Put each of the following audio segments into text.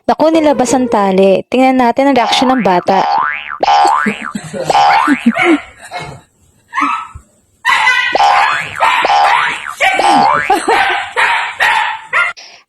Naku, nilabas ang tali. Tingnan natin ang reaksyon ng bata.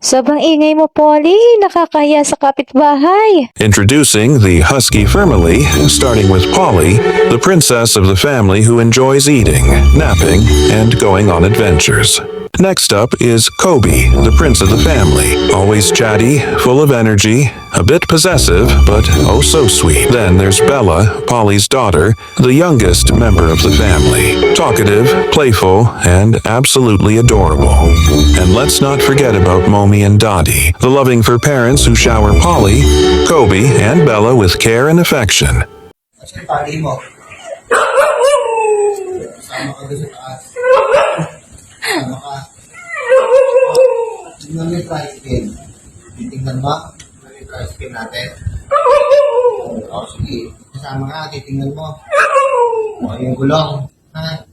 Sobrang ingay mo, Polly. Nakakahiya sa kapitbahay. Introducing the Husky family, starting with Polly, the princess of the family who enjoys eating, napping, and going on adventures. Next up is Kobe, the prince of the family, always chatty, full of energy, a bit possessive, but oh so sweet. Then there's Bella, Polly's daughter, the youngest member of the family, talkative, playful, and absolutely adorable. And let's not forget about Momi and Dottie, the loving for parents who shower Polly, Kobe, and Bella with care and affection. Kasi pagi mo. Sama ka doon sa taas. Sama ka. Tingnan mo yung tricycle. Titingnan mo. Tingnan yung tricycle natin. O, sige. Kasama ka. Titingnan mo. O, yung gulong. Ha?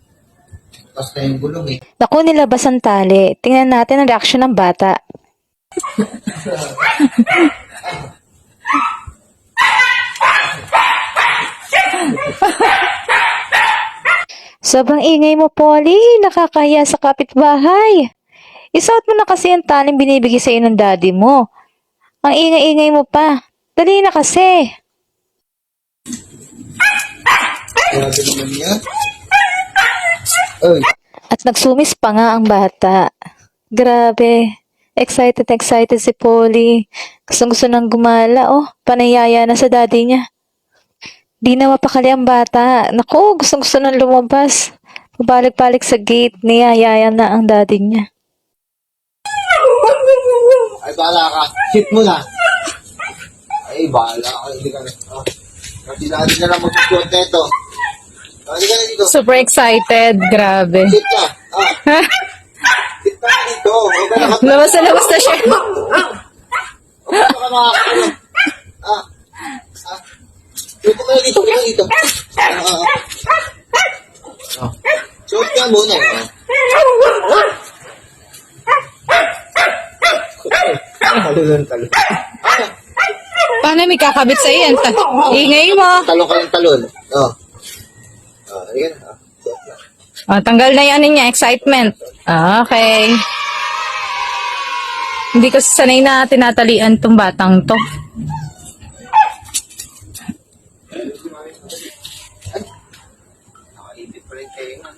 Tapos na yung gulong eh. Naku, nilabas ang tali. Tingnan natin ang reaksyon ng bata. Sobrang ingay mo, Polly. Nakakahiya sa kapitbahay. Isuot mo na kasi ang taling binibigay sa ng daddy mo. Ang ingay-ingay mo pa. Dali na kasi. Grabe naman yan. Oy. At nagsumis pa nga ang bata. Grabe. Excited si Polly. Gusto nang gumala. Oh, panayaya na sa daddy niya. Di na mapakali ang bata. Naku, gusto nang lumabas. Pabalik-balik sa gate. Niyayaya na ang daddy niya. Ay, bahala ka. Sit mo na. Ay, bahala ka. Hindi ka na. Kasi natin na lang magsusuot na ito. Hindi ka na dito. Super excited. Grabe. Sit ka. Sit ka na dito. Huwag ka nakapag. Labas na siya. Huwag ka makakano. Dito ka na dito. Dito ka dito. Suot ka muna. Talon. Paano may kakabit sa iyan? Ingay mo. Talon ka ng talon. Ayan. Tanggal na yan niya, excitement. Okay. Hindi ko sanay na tinatalian tong batang to. Nakaibig pa rin kayo nga.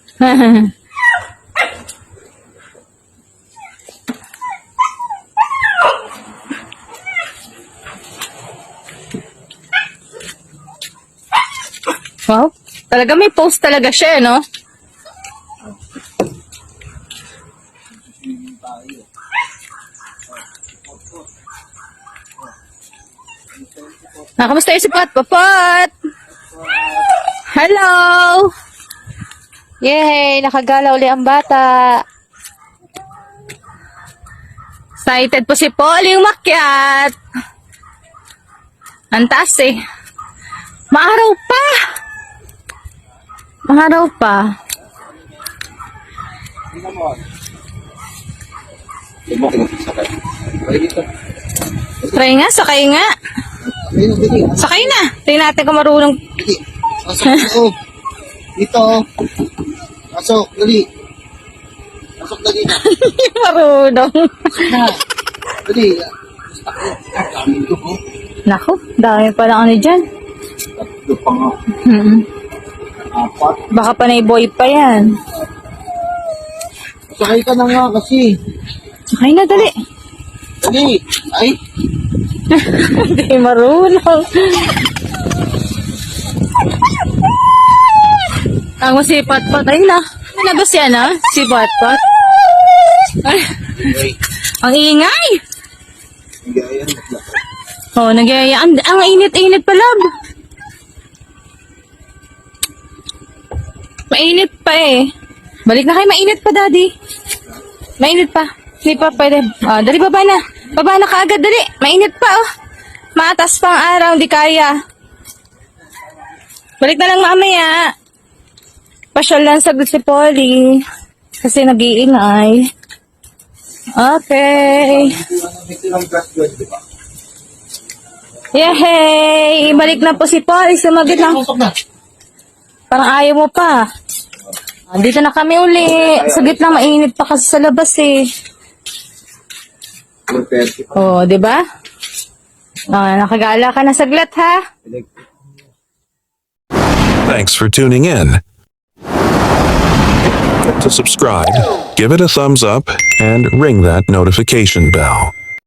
Wow. Talaga may post talaga siya, no? Kamusta yung si Pot? Popot! Hello! Yay! Nakagala uli ang bata. Excited po si Polly umakyat. Ang taas eh. Maaraw pa! Maaraw pa. Try nga, sakay nga. Sakay na. Tingnan natin kung marunong. Pasok dito. Dito. Pasok, dali. Pasok na dito. Marunong. Dali. Dami ito po. Naku, dami pa lang ano dyan. Tatlo pa nga. Apat. Baka panay boy pa yan. Sakay ka na nga kasi. Sakay na, dali. Dali. Ay. Hindi marunong. Ang si Patpat. Ay na. Nabas yan ha? Si Patpat. Ay. Ang ingay. Gaya. Oh, nagyaya. Ang init-init pa, love. Mainit pa eh. Balik na kayo, mainit pa, daddy. Mainit pa. Hindi pa pwede. Dali, baba na. Baba na kaagad, dali. Mainit pa, oh. Maatas pang araw, di kaya. Balik na lang mamaya. Pasyal lang saglit si Polly. Kasi nag-iingay. Okay. Ito ng grass di ba? Yehey! Balik na po si Paul. Sumagot na. Usap na. Parang ayaw mo pa. Dito na kami uli. Sagit lang, mainit pa kasi sa labas eh. Oh, di ba? Nakagala ka na saglit ha? Thanks for tuning in. To subscribe, give it a thumbs up and ring that notification bell.